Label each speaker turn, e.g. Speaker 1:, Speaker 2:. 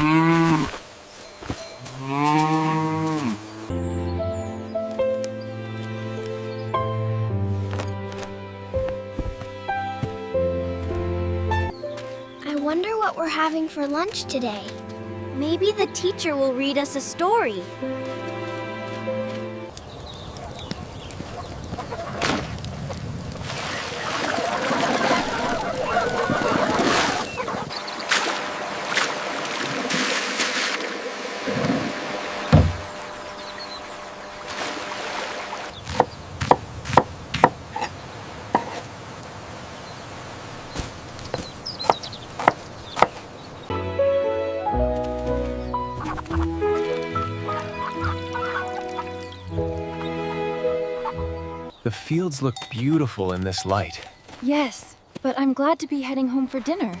Speaker 1: I wonder what we're having for lunch today. Maybe the teacher will read us a story.
Speaker 2: The fields look beautiful in this light.
Speaker 3: Yes, but I'm glad to be heading home for dinner.